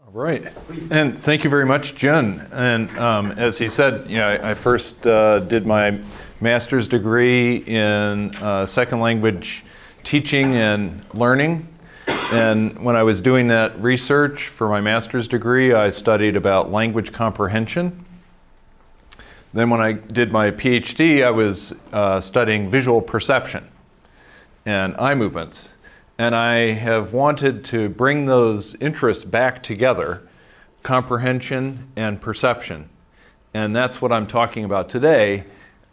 All right, and thank you very much, Jen. And as he said, I first did my master's degree in second language teaching and learning. And when I was doing that research for my master's degree, I studied about language comprehension. Then when I did my PhD, I was studying visual perception and eye movements. And I have wanted to bring those interests back together, comprehension and perception. And that's what I'm talking about today,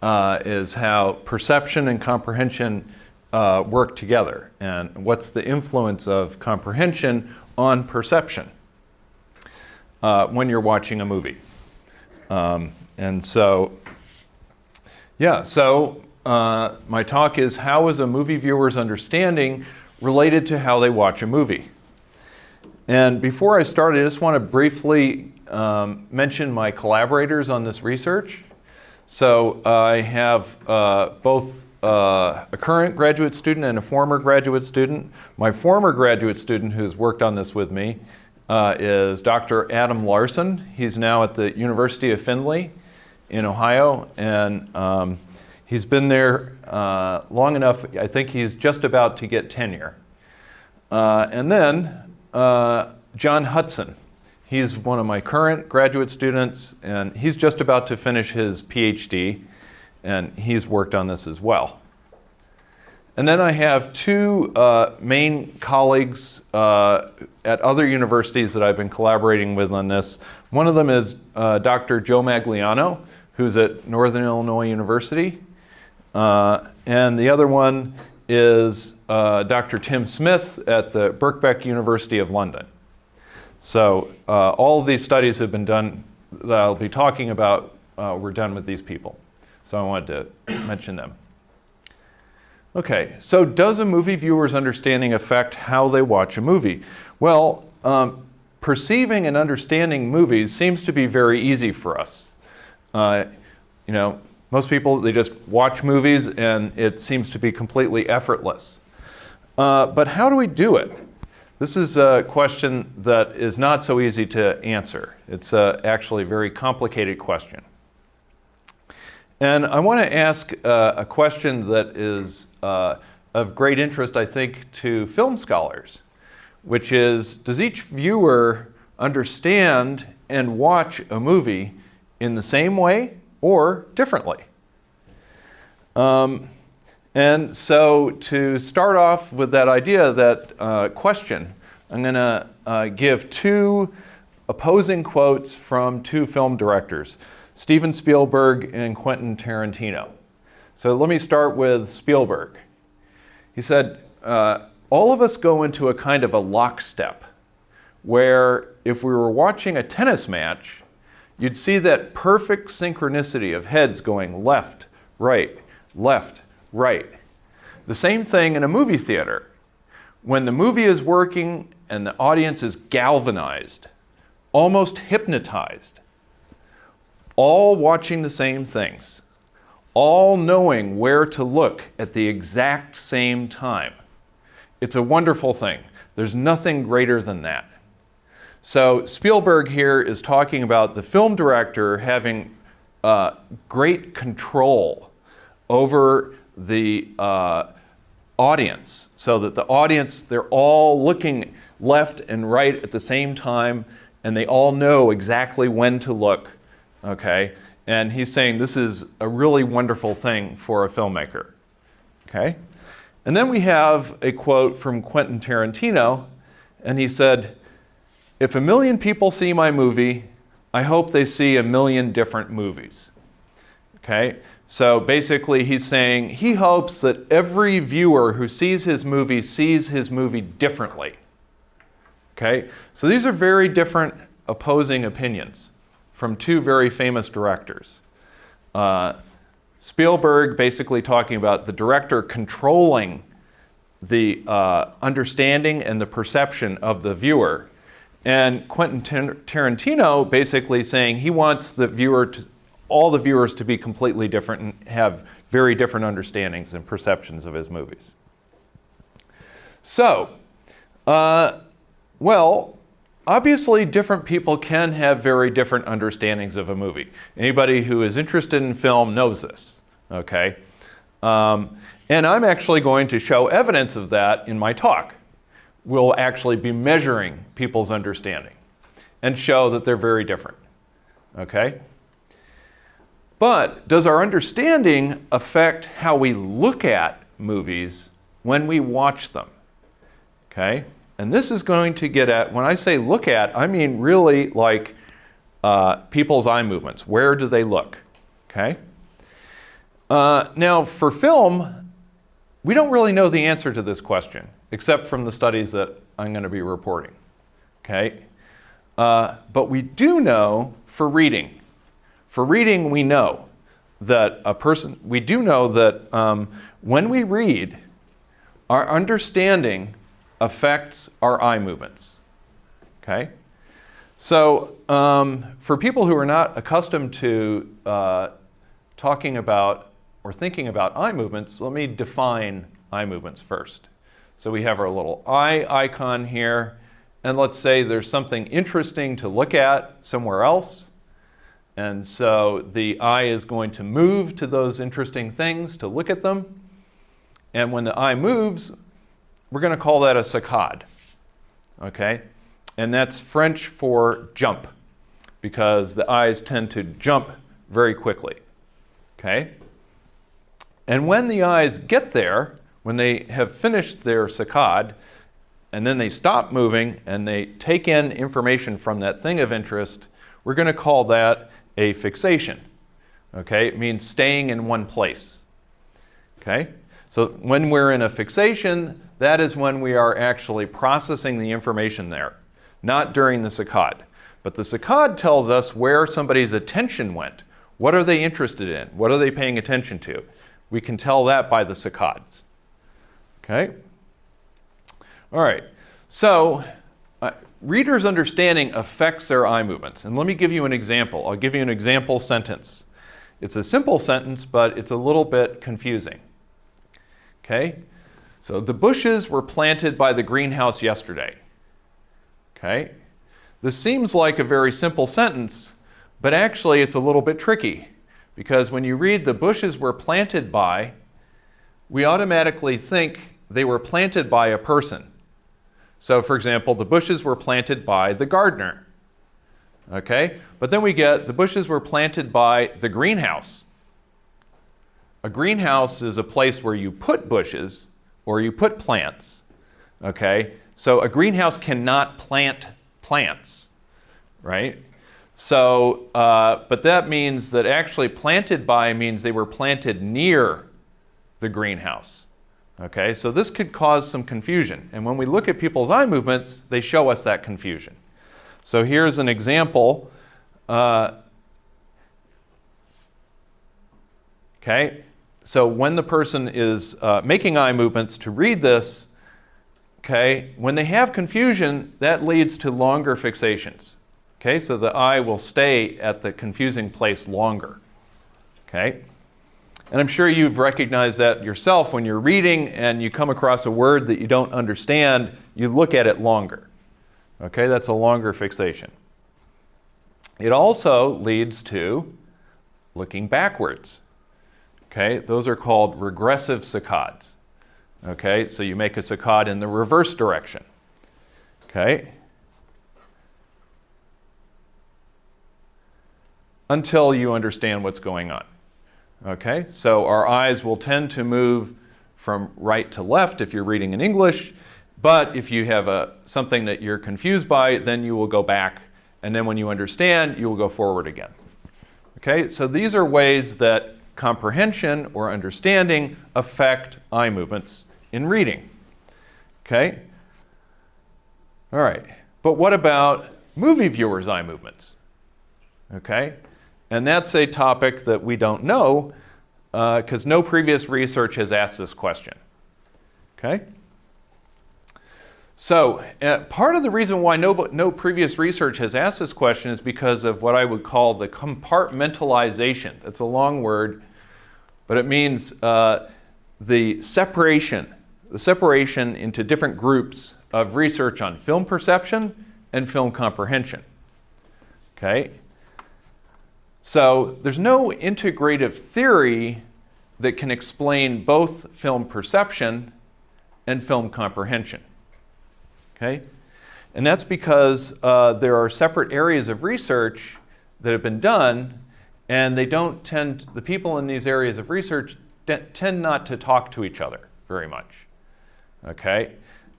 is how perception and comprehension work together, and what's the influence of comprehension on perception when you're watching a movie. My talk is, how is a movie viewer's understanding related to how they watch a movie? And before I start, I just want to briefly mention my collaborators on this research. So I have both a current graduate student and a former graduate student. My former graduate student who's worked on this with me is Dr. Adam Larson. He's now at the University of Findlay in Ohio, and he's been there long enough. I think he's just about to get tenure. And then John Hudson. He's one of my current graduate students, and he's just about to finish his PhD, and he's worked on this as well. And then I have two main colleagues at other universities that I've been collaborating with on this. One of them is Dr. Joe Magliano, who's at Northern Illinois University. And the other one is Dr. Tim Smith at the Birkbeck University of London. So all of these studies have been done that I'll be talking about were done with these people. So I wanted to mention them. Okay, so does a movie viewer's understanding affect how they watch a movie? Well, perceiving and understanding movies seems to be very easy for us. Most people, they just watch movies and it seems to be completely effortless. But how do we do it? This is a question that is not so easy to answer. It's actually a very complicated question. And I want to ask a question that is of great interest, I think, to film scholars, which is, does each viewer understand and watch a movie in the same way or differently? And so to start off with that idea, that question, I'm going to give two opposing quotes from two film directors, Steven Spielberg and Quentin Tarantino. So let me start with Spielberg. He said, all of us go into a kind of a lockstep, where if we were watching a tennis match, you'd see that perfect synchronicity of heads going left, right, left, right. The same thing in a movie theater. When the movie is working and the audience is galvanized, almost hypnotized, all watching the same things, all knowing where to look at the exact same time. It's a wonderful thing. There's nothing greater than that. So Spielberg here is talking about the film director having great control over the audience, so that the audience, they're all looking left and right at the same time, and they all know exactly when to look, okay? And he's saying this is a really wonderful thing for a filmmaker, okay? And then we have a quote from Quentin Tarantino, and he said, "If 1 million people see my movie, I hope they see 1 million different movies." Okay? So basically he's saying he hopes that every viewer who sees his movie differently. Okay? So these are very different opposing opinions from two very famous directors. Spielberg basically talking about the director controlling the understanding and the perception of the viewer. And Quentin Tarantino basically saying he wants all the viewers to be completely different and have very different understandings and perceptions of his movies. So, obviously, different people can have very different understandings of a movie. Anybody who is interested in film knows this, okay? And I'm actually going to show evidence of that in my talk. We'll actually be measuring people's understanding and show that they're very different, okay? But does our understanding affect how we look at movies when we watch them, okay? And this is going to get at, when I say look at, I mean really like people's eye movements. Where do they look, okay? Now, for film, we don't really know the answer to this question, except from the studies that I'm going to be reporting, okay? But we do know for reading. For reading, we know that when we read, our understanding affects our eye movements, okay? So for people who are not accustomed to talking about or thinking about eye movements, let me define eye movements first. So we have our little eye icon here, and let's say there's something interesting to look at somewhere else. And so the eye is going to move to those interesting things to look at them. And when the eye moves, we're going to call that a saccade, okay? And that's French for jump, because the eyes tend to jump very quickly, okay? And when the eyes get there, when they have finished their saccade, and then they stop moving and they take in information from that thing of interest, we're going to call that a fixation, okay? It means staying in one place, okay? So when we're in a fixation, that is when we are actually processing the information there, not during the saccade. But the saccade tells us where somebody's attention went. What are they interested in? What are they paying attention to? We can tell that by the saccades, okay? All right, so readers' understanding affects their eye movements. And let me give you an example. I'll give you an example sentence. It's a simple sentence, but it's a little bit confusing, okay? So the bushes were planted by the greenhouse yesterday, okay? This seems like a very simple sentence, but actually it's a little bit tricky, because when you read the bushes were planted by, we automatically think they were planted by a person. So for example, the bushes were planted by the gardener, okay? But then we get the bushes were planted by the greenhouse. A greenhouse is a place where you put bushes or you put plants, okay? So a greenhouse cannot plant plants, right? So, but that means that actually planted by means they were planted near the greenhouse, okay? So this could cause some confusion. And when we look at people's eye movements, they show us that confusion. So here's an example. Okay, so when the person is making eye movements to read this, okay, when they have confusion, that leads to longer fixations. Okay, so the eye will stay at the confusing place longer. Okay, and I'm sure you've recognized that yourself when you're reading and you come across a word that you don't understand, you look at it longer. Okay, that's a longer fixation. It also leads to looking backwards. Okay, those are called regressive saccades. Okay, so you make a saccade in the reverse direction. Okay, until you understand what's going on. Okay, so our eyes will tend to move from right to left if you're reading in English, but if you have something that you're confused by, then you will go back, and then when you understand, you will go forward again. Okay, so these are ways that comprehension or understanding affect eye movements in reading. Okay? All right, but what about movie viewers' eye movements? Okay? And that's a topic that we don't know because no previous research has asked this question. Okay? So part of the reason why no previous research has asked this question is because of what I would call the compartmentalization. That's a long word, but it means the separation into different groups of research on film perception and film comprehension. Okay? So there's no integrative theory that can explain both film perception and film comprehension. Okay? And that's because there are separate areas of research that have been done, and the people in these areas of research tend not to talk to each other very much. Okay?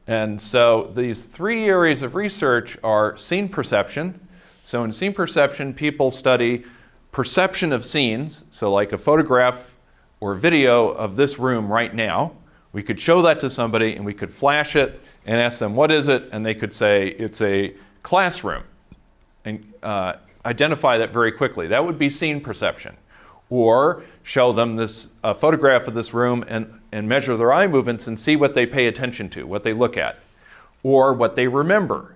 And so these three areas of research are scene perception. So in scene perception, people study perception of scenes, so like a photograph or video of this room right now. We could show that to somebody and we could flash it and ask them, what is it? And they could say, it's a classroom, and identify that very quickly. That would be scene perception. Or show them this photograph of this room and measure their eye movements and see what they pay attention to, what they look at, or what they remember.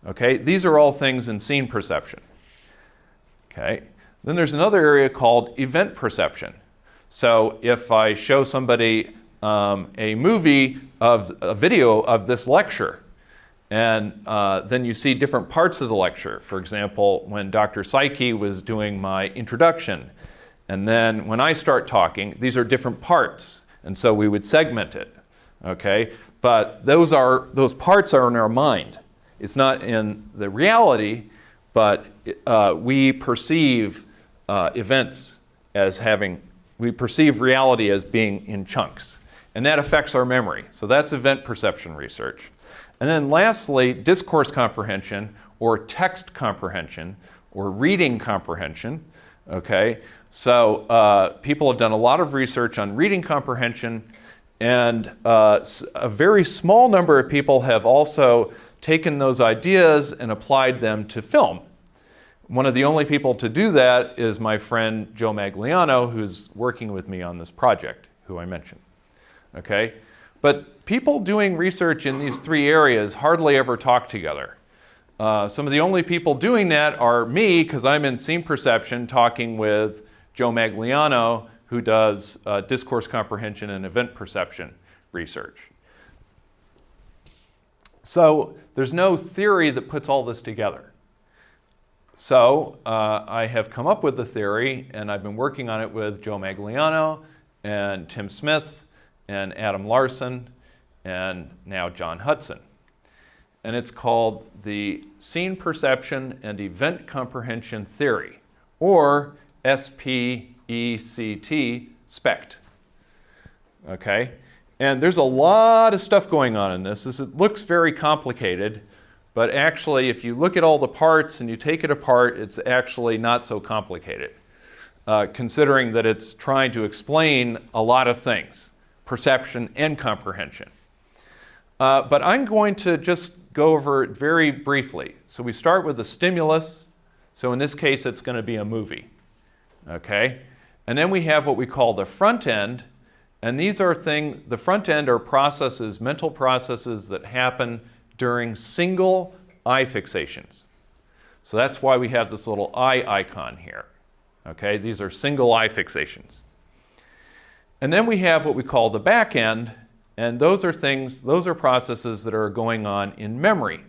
Okay? These are all things in scene perception. Okay? Then there's another area called event perception. So if I show somebody a video of this lecture, and then you see different parts of the lecture. For example, when Dr. Psyche was doing my introduction, and then when I start talking, these are different parts, and so we would segment it, okay? But those parts are in our mind. It's not in the reality, but we perceive events as we perceive reality as being in chunks, and that affects our memory. So that's event perception research. And then lastly, discourse comprehension, or text comprehension, or reading comprehension, okay? So people have done a lot of research on reading comprehension, and a very small number of people have also taken those ideas and applied them to film. One of the only people to do that is my friend Joe Magliano, who's working with me on this project, who I mentioned. Okay? But people doing research in these three areas hardly ever talk together. Some of the only people doing that are me, because I'm in scene perception talking with Joe Magliano, who does discourse comprehension and event perception research. So there's no theory that puts all this together. So I have come up with the theory, and I've been working on it with Joe Magliano and Tim Smith and Adam Larson and now John Hudson. And it's called the Scene Perception and Event Comprehension Theory, or SPECT, SPECT. Okay? And there's a lot of stuff going on in this. It looks very complicated, but actually if you look at all the parts and you take it apart, it's actually not so complicated, considering that it's trying to explain a lot of things, perception and comprehension. But I'm going to just go over it very briefly. So we start with the stimulus. So in this case, it's going to be a movie. Okay? And then we have what we call the front end. And these are the front end are processes, mental processes that happen during single eye fixations. So that's why we have this little eye icon here. Okay? These are single eye fixations. And then we have what we call the back end. And those are processes that are going on in memory,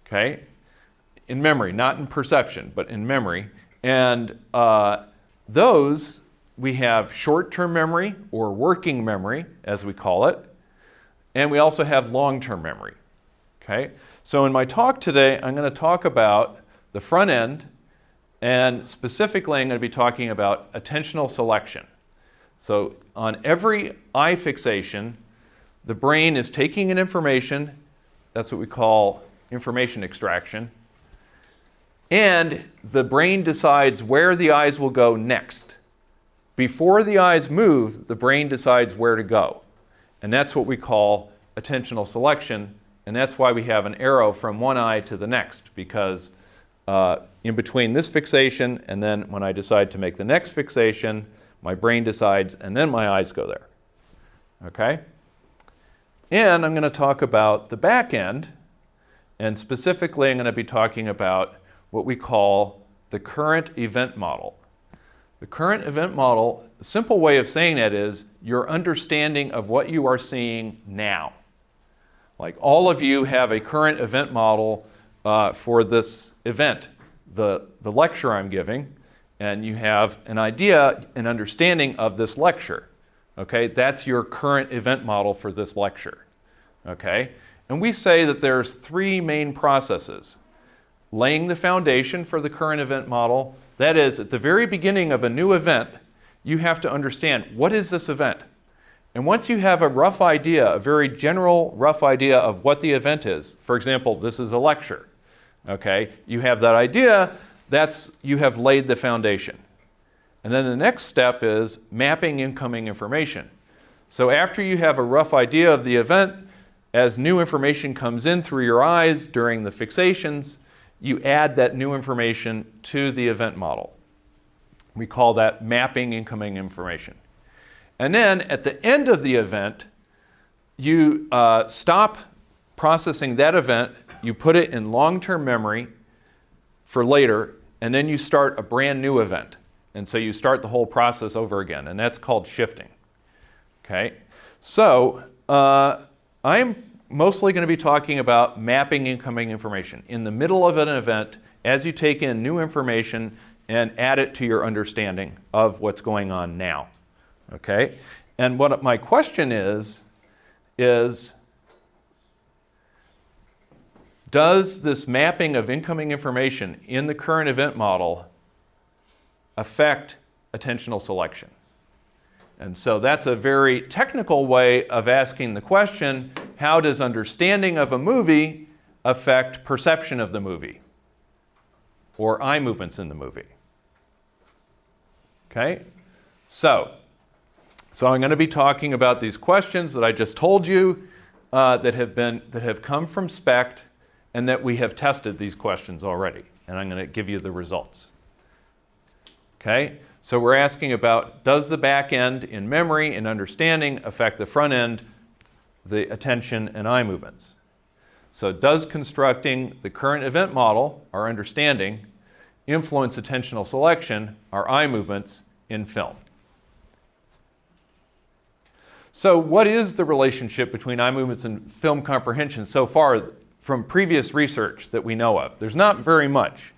okay? In memory, not in perception, but in memory. And those, we have short-term memory, or working memory, as we call it. And we also have long-term memory, okay? So in my talk today, I'm going to talk about the front end, and specifically I'm going to be talking about attentional selection. So on every eye fixation, the brain is taking in information, that's what we call information extraction, and the brain decides where the eyes will go next. Before the eyes move, the brain decides where to go. And that's what we call attentional selection, and that's why we have an arrow from one eye to the next, because in between this fixation and then when I decide to make the next fixation, my brain decides, and then my eyes go there. Okay? And I'm going to talk about the back end, and specifically I'm going to be talking about what we call the current event model. The current event model, a simple way of saying that is your understanding of what you are seeing now. Like all of you have a current event model for this event, the lecture I'm giving, and you have an idea, an understanding of this lecture. Okay, that's your current event model for this lecture. Okay, and we say that there's three main processes. Laying the foundation for the current event model. That is, at the very beginning of a new event, you have to understand, what is this event? And once you have a rough idea, a very general rough idea of what the event is, for example, this is a lecture. Okay, you have that idea, you have laid the foundation. And then the next step is mapping incoming information. So after you have a rough idea of the event, as new information comes in through your eyes during the fixations, you add that new information to the event model. We call that mapping incoming information. And then at the end of the event, you stop processing that event, you put it in long-term memory for later, and then you start a brand new event. And so you start the whole process over again, and that's called shifting. Okay? So I'm mostly going to be talking about mapping incoming information. In the middle of an event, as you take in new information and add it to your understanding of what's going on now. Okay? And what my question is does this mapping of incoming information in the current event model affect attentional selection? And so that's a very technical way of asking the question, how does understanding of a movie affect perception of the movie or eye movements in the movie? Okay? So I'm going to be talking about these questions that I just told you that have come from SPECT and that we have tested these questions already. And I'm going to give you the results. Okay? So we're asking about, does the back end in memory and understanding affect the front end, the attention and eye movements? So does constructing the current event model, our understanding, influence attentional selection, our eye movements, in film? So what is the relationship between eye movements and film comprehension so far from previous research that we know of? There's not very much.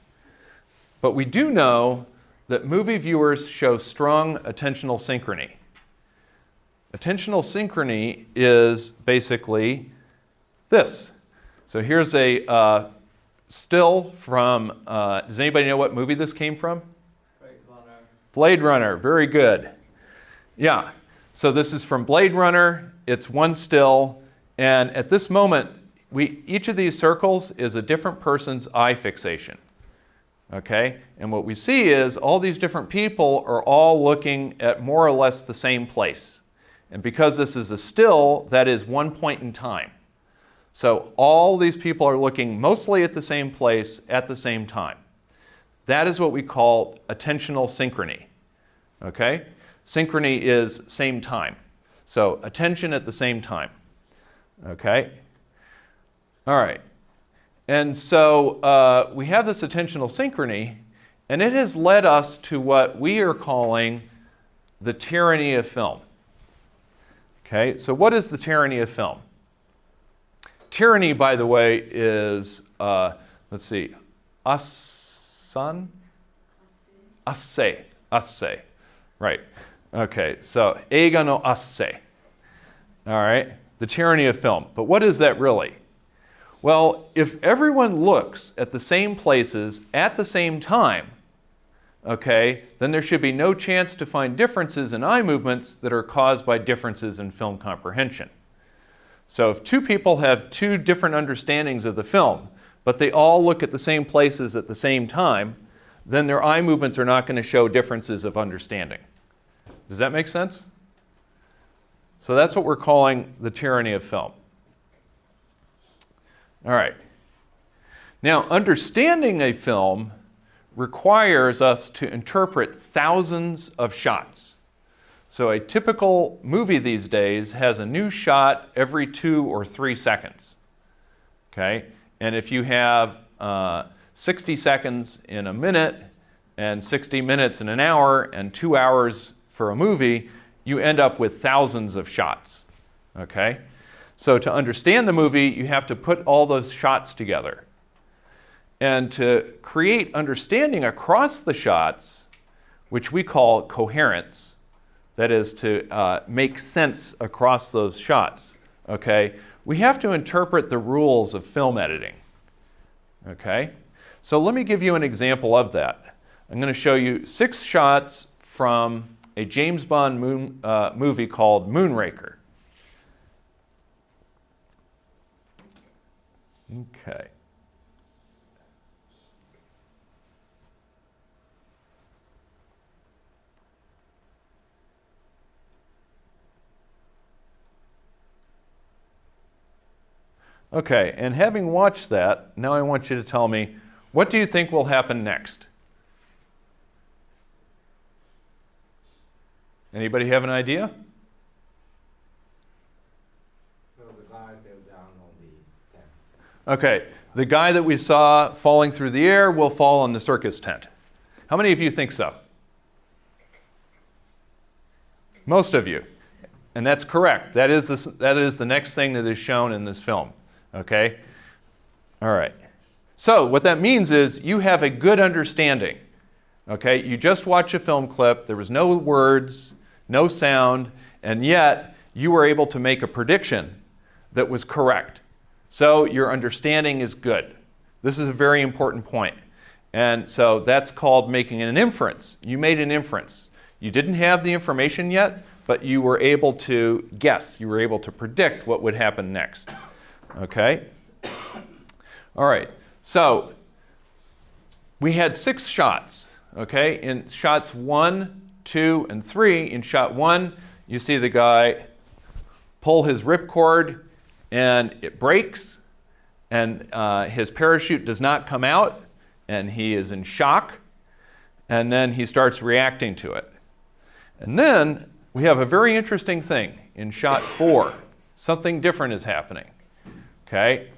But we do know that movie viewers show strong attentional synchrony. Attentional synchrony is basically this. So here's a still from, does anybody know what movie this came from? Blade Runner. Blade Runner, very good. Yeah, so this is from Blade Runner. It's one still, and at this moment, each of these circles is a different person's eye fixation. Okay, and what we see is all these different people are all looking at more or less the same place. And because this is a still, that is one point in time. So all these people are looking mostly at the same place at the same time. That is what we call attentional synchrony. Okay? Synchrony is same time. So attention at the same time. Okay? All right. And so we have this attentional synchrony, and it has led us to what we are calling the tyranny of film. Okay, so what is the tyranny of film? Tyranny, by the way, is, let's see, asse, right. Okay, so eiga no asse. All right, the tyranny of film. But what is that really? Well, if everyone looks at the same places at the same time, okay, then there should be no chance to find differences in eye movements that are caused by differences in film comprehension. So if two people have two different understandings of the film, but they all look at the same places at the same time, then their eye movements are not going to show differences of understanding. Does that make sense? So that's what we're calling the tyranny of film. All right. Now, understanding a film requires us to interpret thousands of shots. So a typical movie these days has a new shot every 2 or 3 seconds. Okay? And if you have 60 seconds in a minute and 60 minutes in an hour and 2 hours for a movie, you end up with thousands of shots. Okay? So to understand the movie, you have to put all those shots together. and to create understanding across the shots, which we call coherence, that is to make sense across those shots, okay, we have to interpret the rules of film editing, okay? So let me give you an example of that. I'm going to show you 6 shots from a James Bond movie called Moonraker. Okay. Okay, and having watched that, now I want you to tell me, what do you think will happen next? Anybody have an idea? So the guy fell down on the tent. Okay, the guy that we saw falling through the air will fall on the circus tent. How many of you think so? Most of you. And that's correct. That is the next thing that is shown in this film. Okay? All right. So what that means is you have a good understanding. Okay? You just watch a film clip. There was no words, no sound, and yet you were able to make a prediction that was correct. So your understanding is good. This is a very important point. And so that's called making an inference. You made an inference. You didn't have the information yet, but you were able to guess. You were able to predict what would happen next. Okay? All right. So we had 6 shots. Okay? In shots 1, 2, and 3, in shot 1, you see the guy pull his ripcord and it breaks, and his parachute does not come out, and he is in shock, and then he starts reacting to it. And then we have a very interesting thing in shot 4. Something different is happening. Okay?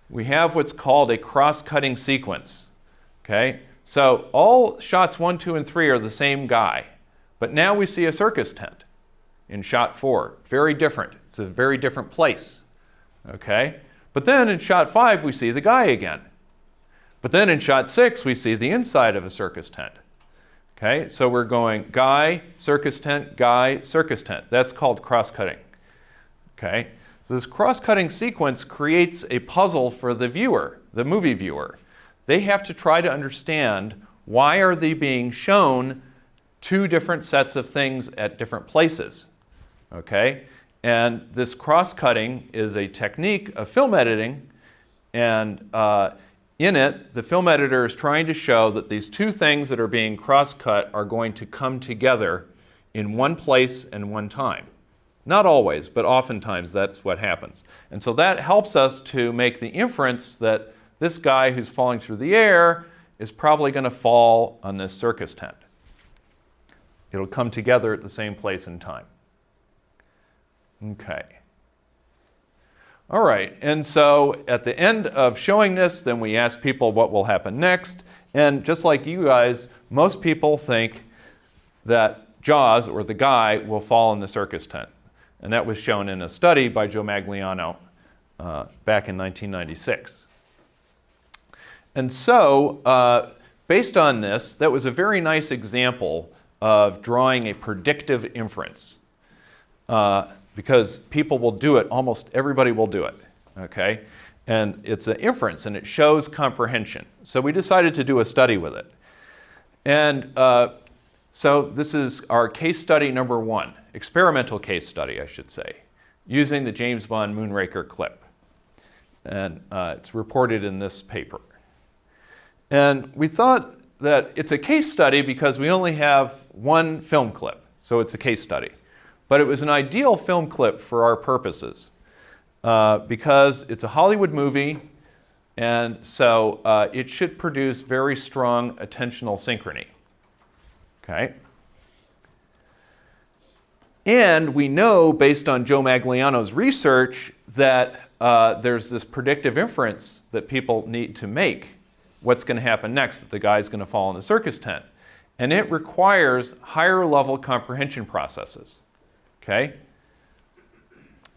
We have what's called a cross-cutting sequence. Okay? So all shots 1, 2, and 3 are the same guy. But now we see a circus tent in shot 4. Very different. It's a very different place. Okay? But then in shot 5, we see the guy again. But then in shot 6, we see the inside of a circus tent. Okay? So we're going guy, circus tent, guy, circus tent. That's called cross-cutting. Okay? So this cross-cutting sequence creates a puzzle for the viewer, the movie viewer. They have to try to understand, why are they being shown 2 different sets of things at different places? Okay? And this cross-cutting is a technique of film editing, and in it, the film editor is trying to show that these 2 things that are being cross-cut are going to come together in one place and one time. Not always, but oftentimes that's what happens. And so that helps us to make the inference that this guy who's falling through the air is probably going to fall on this circus tent. It'll come together at the same place and time. Okay. All right, and so at the end of showing this, then we ask people what will happen next. And just like you guys, most people think that Jaws, or the guy, will fall in the circus tent. And that was shown in a study by Joe Magliano back in 1996. And so, based on this, that was a very nice example of drawing a predictive inference. Because people will do it, almost everybody will do it, okay? And it's an inference, and it shows comprehension. So we decided to do a study with it. And so this is our case study number 1, experimental case study, I should say, using the James Bond Moonraker clip. And it's reported in this paper. And we thought that it's a case study because we only have 1 film clip, so it's a case study. But it was an ideal film clip for our purposes because it's a Hollywood movie, and so it should produce very strong attentional synchrony. Okay? And we know, based on Joe Magliano's research, that there's this predictive inference that people need to make. What's going to happen next? That the guy's going to fall in the circus tent. And it requires higher level comprehension processes. Okay?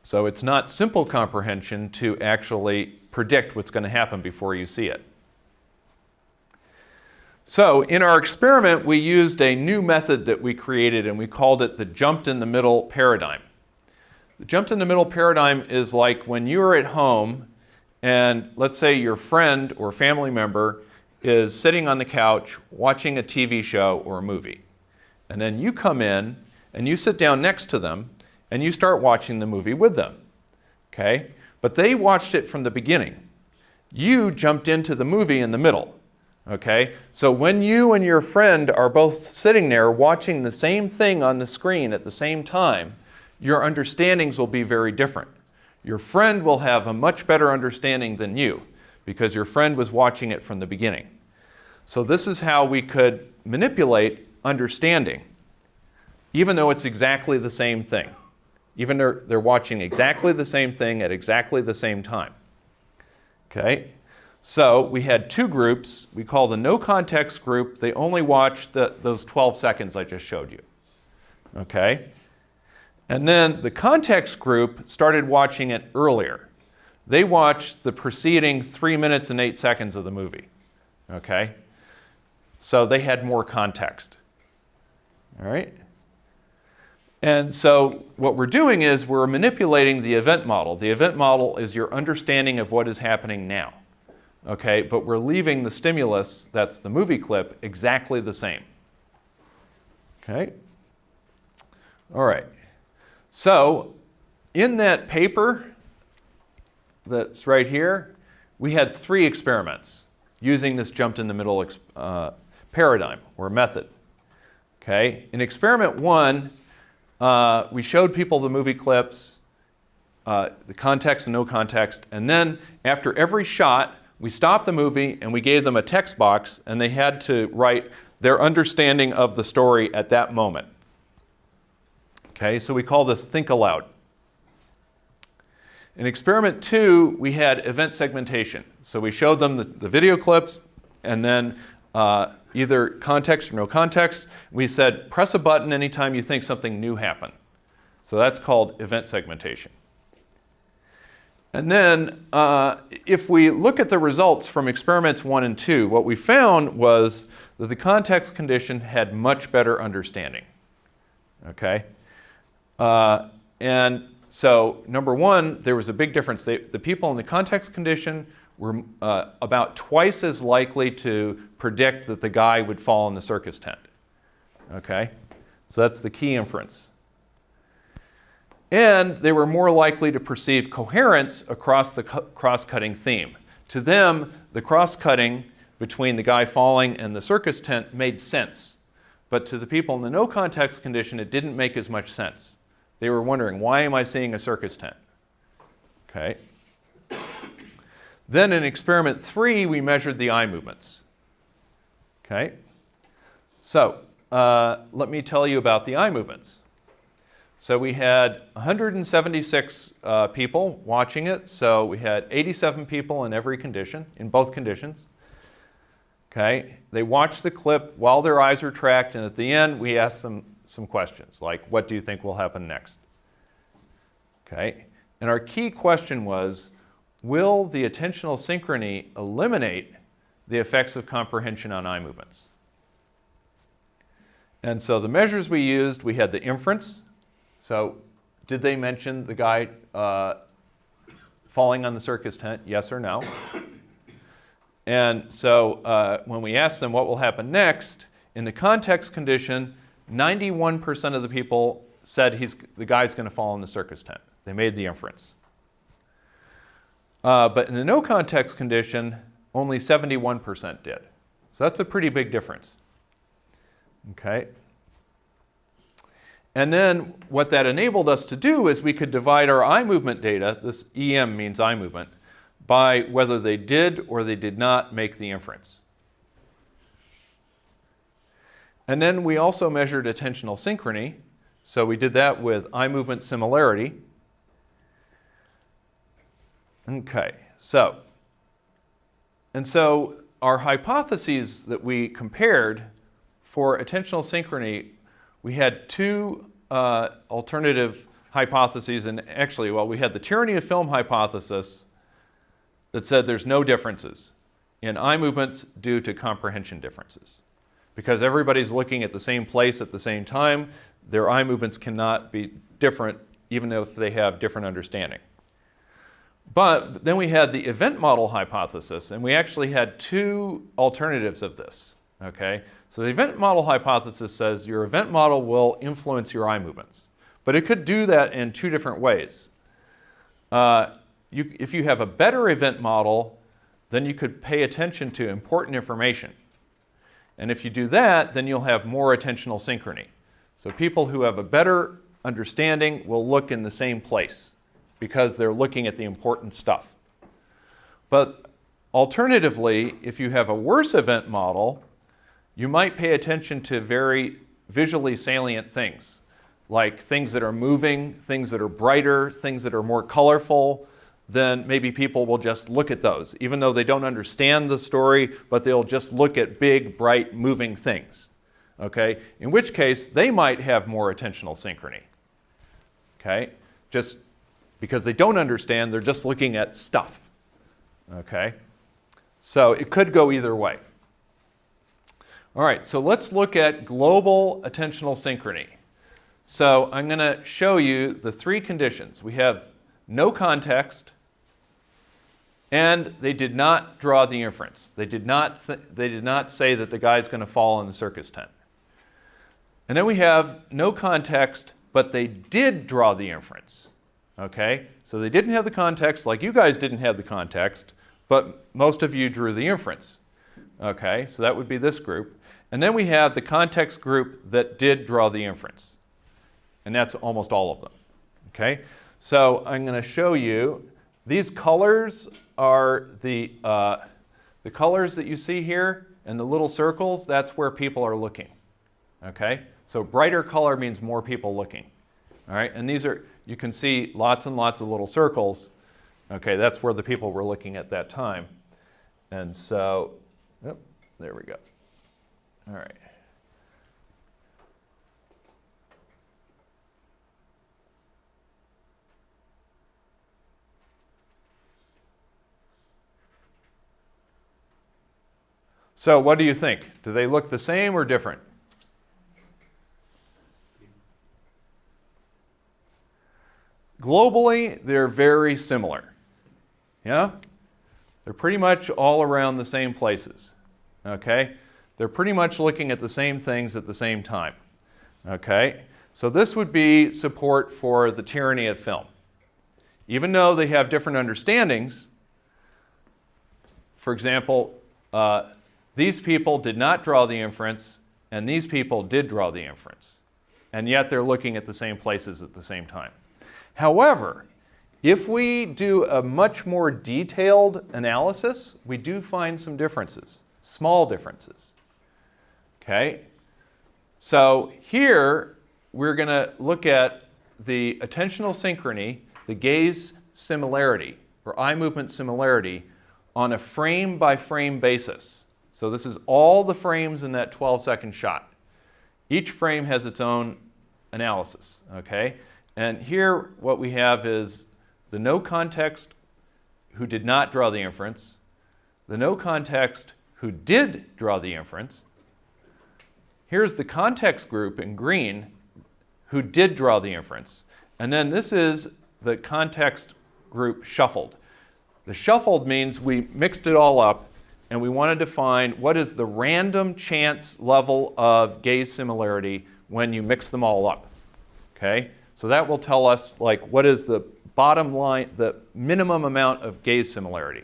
So it's not simple comprehension to actually predict what's going to happen before you see it. So in our experiment, we used a new method that we created, and we called it the jumped in the middle paradigm. The jumped in the middle paradigm is like when you're at home and let's say your friend or family member is sitting on the couch watching a TV show or a movie. And then you come in and you sit down next to them and you start watching the movie with them. Okay? But they watched it from the beginning. You jumped into the movie in the middle. Okay? So when you and your friend are both sitting there watching the same thing on the screen at the same time, your understandings will be very different. Your friend will have a much better understanding than you because your friend was watching it from the beginning. So this is how we could manipulate understanding, even though it's exactly the same thing. Even though they're watching exactly the same thing at exactly the same time. Okay? So we had two groups. We call the no context group. They only watched those 12 seconds I just showed you. Okay? And then the context group started watching it earlier. They watched the preceding 3 minutes and 8 seconds of the movie. Okay? So they had more context. All right? And so what we're doing is we're manipulating the event model. The event model is your understanding of what is happening now. Okay? But we're leaving the stimulus, that's the movie clip, exactly the same. Okay? All right. So in that paper that's right here, we had 3 experiments using this jumped in the middle paradigm or method. Okay? In experiment 1, we showed people the movie clips, the context and no context, and then after every shot, we stopped the movie and we gave them a text box and they had to write their understanding of the story at that moment. Okay, so we call this Think-aloud. In experiment 2, we had event segmentation. So we showed them the video clips and then either context or no context. We said, press a button anytime you think something new happened. So that's called event segmentation. And then if we look at the results from experiments 1 and 2, what we found was that the context condition had much better understanding. Okay? And so, number 1, there was a big difference. The people in the context condition were about twice as likely to predict that the guy would fall in the circus tent. Okay? So that's the key inference. And they were more likely to perceive coherence across the cross-cutting theme. To them, the cross-cutting between the guy falling and the circus tent made sense. But to the people in the no context condition, it didn't make as much sense. They were wondering, why am I seeing a circus tent? Okay. Then in experiment 3, we measured the eye movements. Okay. So let me tell you about the eye movements. So we had 176 people watching it. So we had 87 people in every condition, in both conditions. Okay. They watched the clip while their eyes were tracked, and at the end, we asked them some questions, like, what do you think will happen next? Okay. And our key question was, will the attentional synchrony eliminate the effects of comprehension on eye movements? And so the measures we used, we had the inference. So did they mention the guy falling on the circus tent, yes or no? And so when we asked them what will happen next, in the context condition, 91% of the people said the guy's going to fall in the circus tent. They made the inference. But in the no context condition, only 71% did. So that's a pretty big difference. Okay. And then what that enabled us to do is we could divide our eye movement data, this EM means eye movement, by whether they did or they did not make the inference. And then we also measured attentional synchrony. So we did that with eye movement similarity. Okay, so our hypotheses that we compared for attentional synchrony, we had 2 alternative hypotheses, and actually, well, we had the tyranny of film hypothesis that said there's no differences in eye movements due to comprehension differences. Because everybody's looking at the same place at the same time, their eye movements cannot be different even if they have different understanding. But then we had the event model hypothesis, and we actually had two alternatives of this. Okay? So the event model hypothesis says your event model will influence your eye movements. But it could do that in two different ways. If you have a better event model, then you could pay attention to important information. And if you do that, then you'll have more attentional synchrony. So people who have a better understanding will look in the same place because they're looking at the important stuff. But alternatively, if you have a worse event model, you might pay attention to very visually salient things, like things that are moving, things that are brighter, things that are more colorful. Then maybe people will just look at those, even though they don't understand the story, but they'll just look at big, bright, moving things. Okay? In which case, they might have more attentional synchrony. Okay? Just because they don't understand, they're just looking at stuff. Okay? So it could go either way. All right, so let's look at global attentional synchrony. So I'm going to show you the three conditions. We have no context, and they did not draw the inference. They did not say that the guy's going to fall in the circus tent. And then we have no context, but they did draw the inference. Okay? So they didn't have the context, like you guys didn't have the context, but most of you drew the inference. Okay? So that would be this group. And then we have the context group that did draw the inference. And that's almost all of them. Okay? So I'm going to show you, these colors are the colors that you see here, and the little circles, that's where people are looking. Okay? So brighter color means more people looking. All right? And these are, you can see lots and lots of little circles. Okay, that's where the people were looking at that time. And so, oh, there we go. All right. So what do you think? Do they look the same or different? Globally, they're very similar. Yeah? They're pretty much all around the same places. Okay? They're pretty much looking at the same things at the same time. Okay? So this would be support for the tyranny of film. Even though they have different understandings, for example, these people did not draw the inference, and these people did draw the inference. And yet they're looking at the same places at the same time. However, if we do a much more detailed analysis, we do find some differences, small differences. Okay? So here, we're going to look at the attentional synchrony, the gaze similarity, or eye movement similarity, on a frame-by-frame basis. So this is all the frames in that 12-second shot. Each frame has its own analysis. Okay? And here, what we have is the no context who did not draw the inference, the no context who did draw the inference. Here's the context group in green who did draw the inference. And then this is the context group shuffled. The shuffled means we mixed it all up and we wanted to find what is the random chance level of gaze similarity when you mix them all up. Okay? So that will tell us, like, what is the bottom line, the minimum amount of gaze similarity.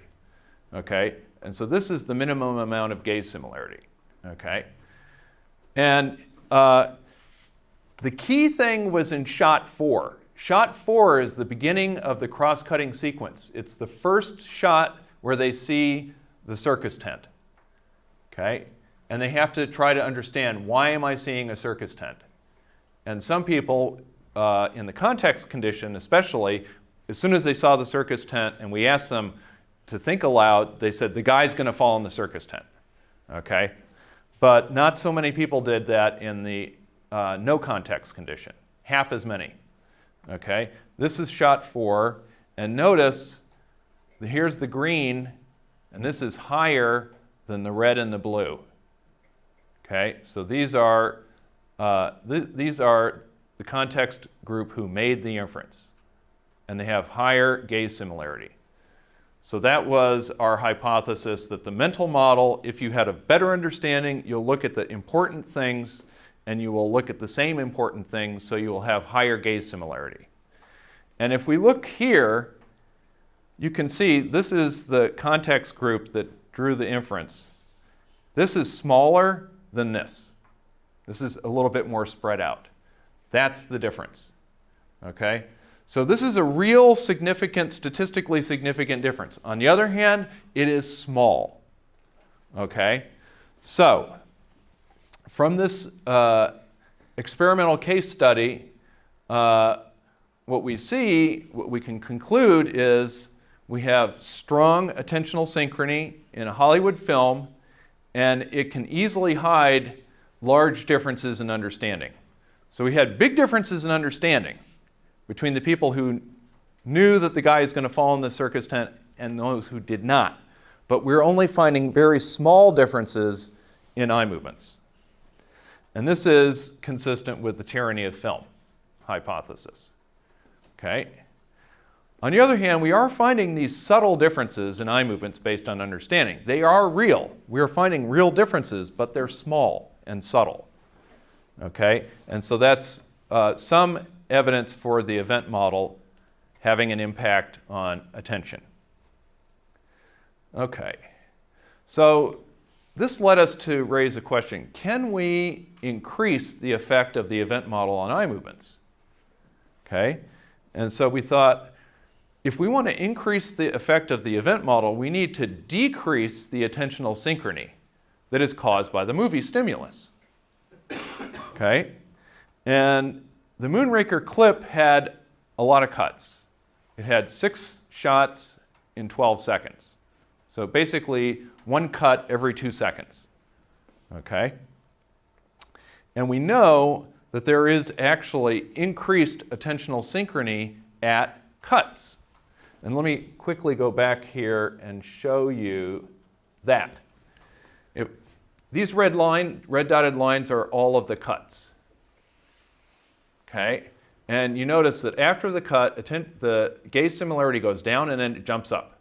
Okay? And so this is the minimum amount of gaze similarity. Okay? And the key thing was in shot 4. Shot 4 is the beginning of the cross-cutting sequence. It's the first shot where they see the circus tent. Okay? And they have to try to understand, why am I seeing a circus tent? And some people, in the context condition especially, as soon as they saw the circus tent and we asked them to think aloud, they said, the guy's going to fall in the circus tent. Okay? But not so many people did that in the no context condition. Half as many. Okay? This is shot 4. And notice, here's the green, and this is higher than the red and the blue. Okay, so these are the context group who made the inference, and they have higher gaze similarity. So that was our hypothesis, that the mental model, if you had a better understanding, you'll look at the important things and you will look at the same important things, so you will have higher gaze similarity. And if we look here, you can see this is the context group that drew the inference. This is smaller than this. This is a little bit more spread out. That's the difference. Okay? So this is a real significant, statistically significant difference. On the other hand, it is small. Okay? So from this experimental case study, what we can conclude is we have strong attentional synchrony in a Hollywood film, and it can easily hide large differences in understanding. So we had big differences in understanding between the people who knew that the guy is going to fall in the circus tent and those who did not. But we're only finding very small differences in eye movements. And this is consistent with the tyranny of film hypothesis. Okay? On the other hand, we are finding these subtle differences in eye movements based on understanding. They are real. We are finding real differences, but they're small and subtle. Okay? And so that's some evidence for the event model having an impact on attention. Okay. So this led us to raise a question. Can we increase the effect of the event model on eye movements? Okay? And so we thought, if we want to increase the effect of the event model, we need to decrease the attentional synchrony that is caused by the movie stimulus. Okay? And the Moonraker clip had a lot of cuts. It had 6 shots in 12 seconds. So basically, 1 cut every 2 seconds. Okay? And we know that there is actually increased attentional synchrony at cuts. And let me quickly go back here and show you that. These red dotted lines are all of the cuts. Okay? And you notice that after the cut, the gaze similarity goes down and then it jumps up.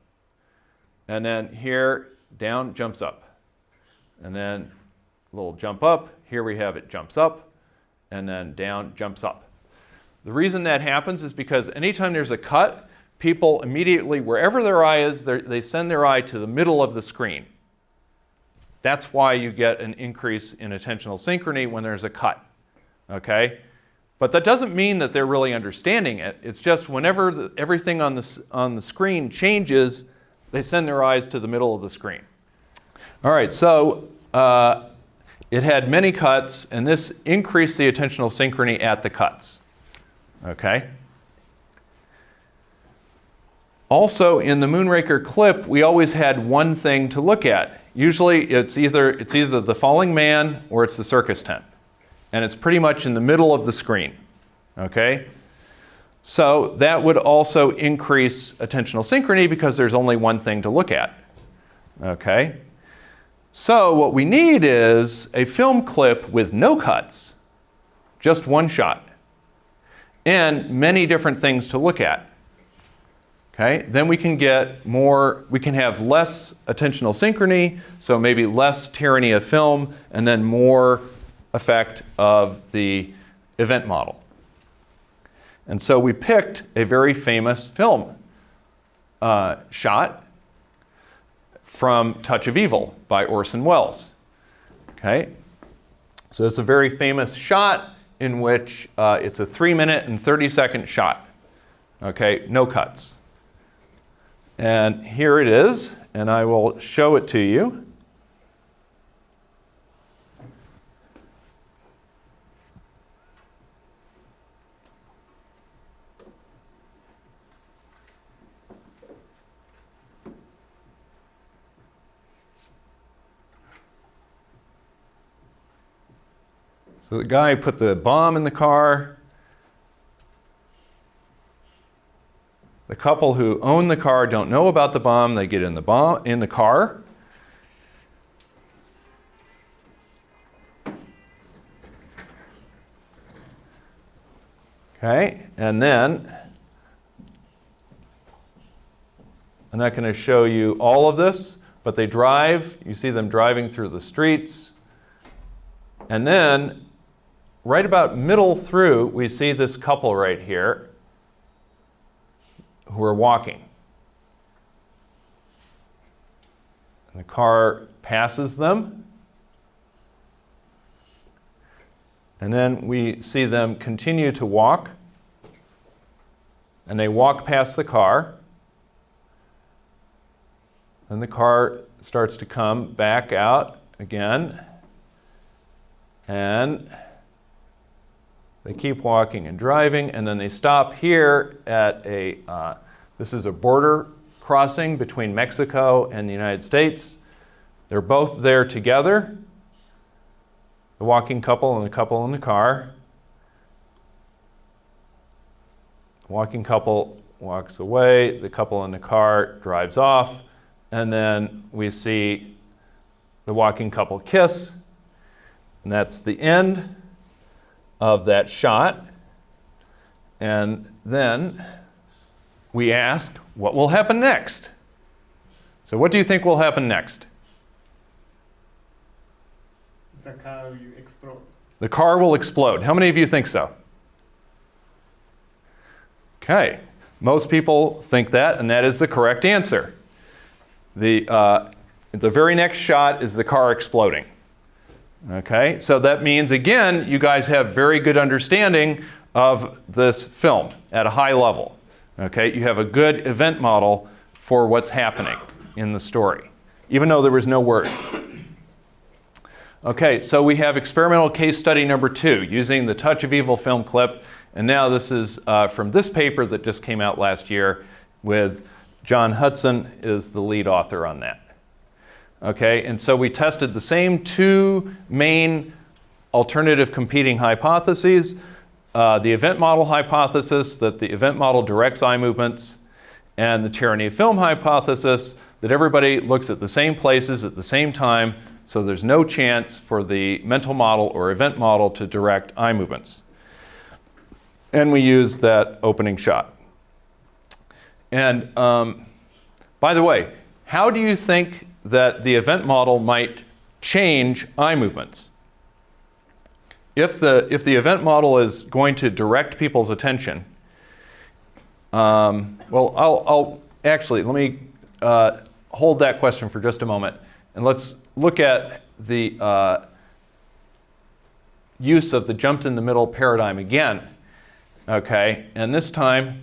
And then here, down, jumps up. And then a little jump up. Here we have it jumps up. And then down, jumps up. The reason that happens is because anytime there's a cut, people immediately, wherever their eye is, they send their eye to the middle of the screen. That's why you get an increase in attentional synchrony when there's a cut. Okay? But that doesn't mean that they're really understanding it. It's just whenever everything on the screen changes, they send their eyes to the middle of the screen. All right, so it had many cuts, and this increased the attentional synchrony at the cuts. Okay? Also, in the Moonraker clip, we always had one thing to look at. Usually, it's either the falling man or it's the circus tent. And it's pretty much in the middle of the screen. Okay? So that would also increase attentional synchrony because there's only one thing to look at. Okay? So what we need is a film clip with no cuts, just one shot, and many different things to look at. Okay? Then we can have less attentional synchrony, so maybe less tyranny of film, and then more effect of the event model. And so we picked a very famous film shot from Touch of Evil by Orson Welles. Okay? So it's a very famous shot in which it's a 3-minute and 30-second shot. Okay? No cuts. And here it is, and I will show it to you. So the guy put the bomb in the car. The couple who own the car don't know about the bomb. They get in the car. Okay, and then I'm not going to show you all of this, but they drive. You see them driving through the streets. And then right about middle through, we see this couple right here who are walking. And the car passes them. And then we see them continue to walk. And they walk past the car. And the car starts to come back out again. And they keep walking and driving. And then they stop here at this is a border crossing between Mexico and the United States. They're both there together. The walking couple and the couple in the car. The walking couple walks away. The couple in the car drives off. And then we see the walking couple kiss. And that's the end of that shot. And then we ask, what will happen next? So what do you think will happen next? The car will explode. The car will explode. How many of you think so? Okay. Most people think that, and that is the correct answer. The very next shot is the car exploding. Okay, so that means, again, you guys have very good understanding of this film at a high level. Okay, you have a good event model for what's happening in the story, even though there was no words. Okay, so we have experimental case study number 2, using the Touch of Evil film clip. And now this is from this paper that just came out last year with John Hudson is the lead author on that. Okay, and so we tested the same 2 main alternative competing hypotheses. The event model hypothesis, that the event model directs eye movements, and the tyranny of film hypothesis, that everybody looks at the same places at the same time, so there's no chance for the mental model or event model to direct eye movements. And we use that opening shot. And by the way, how do you think that the event model might change eye movements? If the event model is going to direct people's attention, well, I'll actually, let me hold that question for just a moment, and let's look at the use of the jumped in the middle paradigm again. Okay, and this time,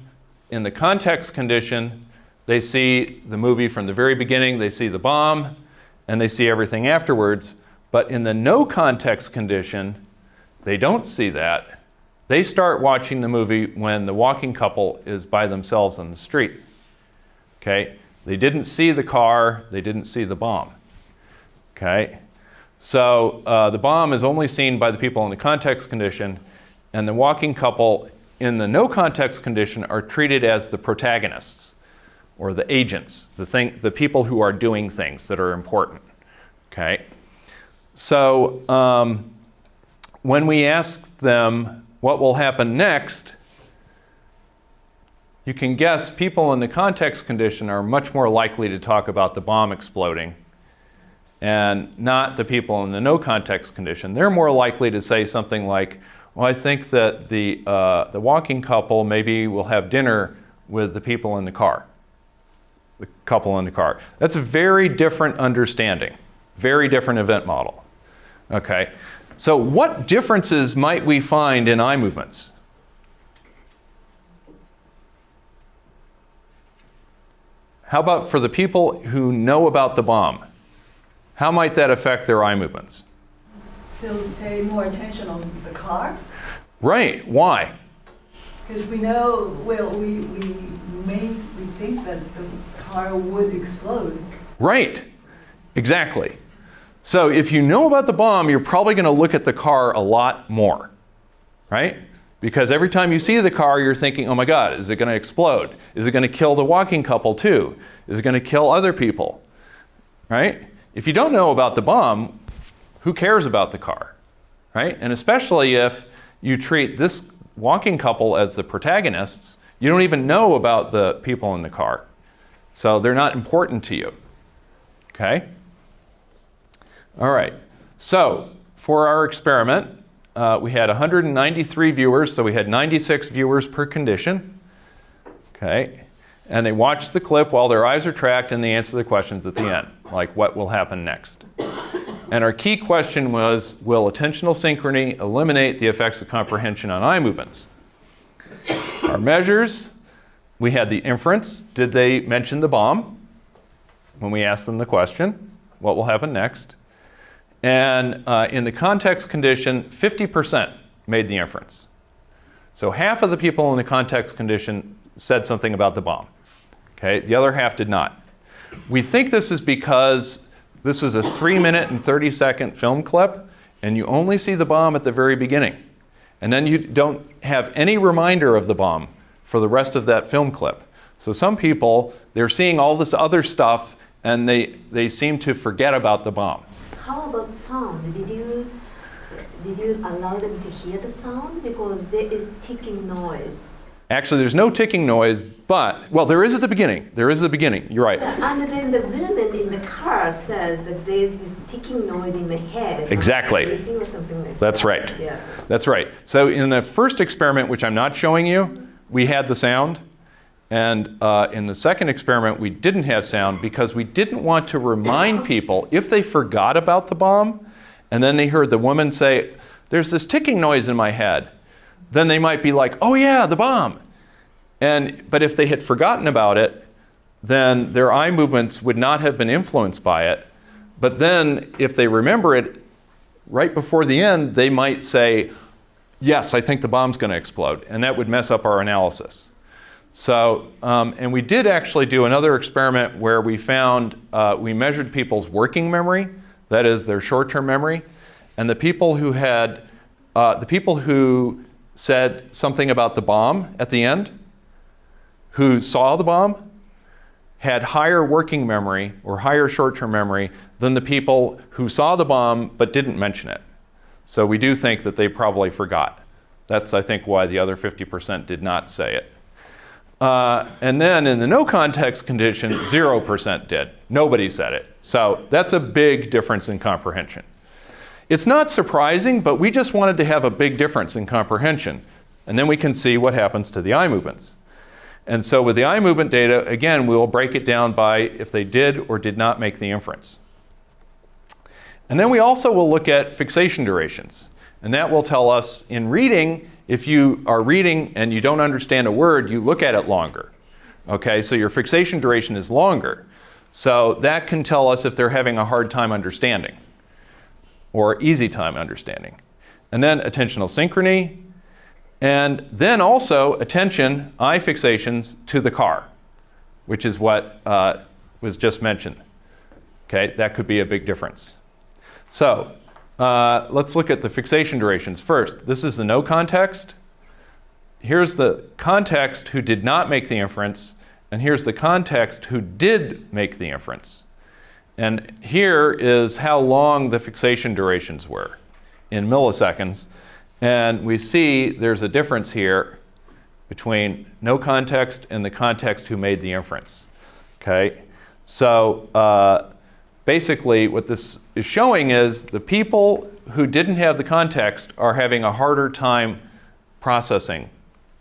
in the context condition, they see the movie from the very beginning, they see the bomb, and they see everything afterwards. But in the no context condition, they don't see that. They start watching the movie when the walking couple is by themselves on the street. Okay? They didn't see the car, they didn't see the bomb. Okay? So the bomb is only seen by the people in the context condition, and the walking couple in the no context condition are treated as the protagonists, or the agents, the people who are doing things that are important. Okay? So when we ask them what will happen next, you can guess people in the context condition are much more likely to talk about the bomb exploding, and not the people in the no context condition. They're more likely to say something like, well, I think that the walking couple maybe will have dinner with the people in the car. The couple in the car. That's a very different understanding, very different event model. Okay, so what differences might we find in eye movements? How about for the people who know about the bomb? How might that affect their eye movements? They'll pay more attention on the car. Right, why? Because we know, well, we think that the car would explode. Right, exactly. So if you know about the bomb, you're probably going to look at the car a lot more, right? Because every time you see the car, you're thinking, oh my God, is it going to explode? Is it going to kill the walking couple too? Is it going to kill other people, right? If you don't know about the bomb, who cares about the car, right? And especially if you treat this walking couple as the protagonists, you don't even know about the people in the car. So they're not important to you. Okay? All right. So for our experiment, we had 193 viewers, so we had 96 viewers per condition. Okay? And they watch the clip while their eyes are tracked and they answer the questions at the end, like what will happen next. And our key question was, will attentional synchrony eliminate the effects of comprehension on eye movements? Our measures, we had the inference. Did they mention the bomb when we asked them the question? What will happen next? And in the context condition, 50% made the inference. So half of the people in the context condition said something about the bomb. Okay, the other half did not. We think this is because this was a 3-minute and 30-second film clip, and you only see the bomb at the very beginning. And then you don't have any reminder of the bomb for the rest of that film clip. So some people, they're seeing all this other stuff, and they seem to forget about the bomb. How about sound? Did you allow them to hear the sound? Because there is ticking noise. Actually, there's no ticking noise, but, well, there is at the beginning. There is at the beginning. You're right. And then the woman in the car says that there's this ticking noise in my head. Exactly. Or something like That's that. right. Yeah. That's right. So in the first experiment, which I'm not showing you, we had the sound. And in the second experiment, we didn't have sound because we didn't want to remind people if they forgot about the bomb and then they heard the woman say, there's this ticking noise in my head. Then they might be like, oh yeah, the bomb. But if they had forgotten about it, then their eye movements would not have been influenced by it. But then if they remember it right before the end, they might say, yes, I think the bomb's going to explode. And that would mess up our analysis. So, and we did actually do another experiment where we found, we measured people's working memory, that is their short-term memory, and the people who said something about the bomb at the end, who saw the bomb, had higher working memory or higher short-term memory than the people who saw the bomb but didn't mention it. So we do think that they probably forgot. That's, I think, why the other 50% did not say it. And then in the no context condition, 0% did. Nobody said it. So that's a big difference in comprehension. It's not surprising, but we just wanted to have a big difference in comprehension. And then we can see what happens to the eye movements. And so with the eye movement data, again, we will break it down by if they did or did not make the inference. And then we also will look at fixation durations. And that will tell us in reading, if you are reading and you don't understand a word, you look at it longer. Okay, so your fixation duration is longer. So that can tell us if they're having a hard time understanding or easy time understanding. And then attentional synchrony, and then also attention, eye fixations to the car, which is what was just mentioned. Okay, that could be a big difference. So let's look at the fixation durations first. This is the no context. Here's the context who did not make the inference, and here's the context who did make the inference. And here is how long the fixation durations were in milliseconds. And we see there's a difference here between no context and the context who made the inference. Okay? So basically what this is showing is the people who didn't have the context are having a harder time processing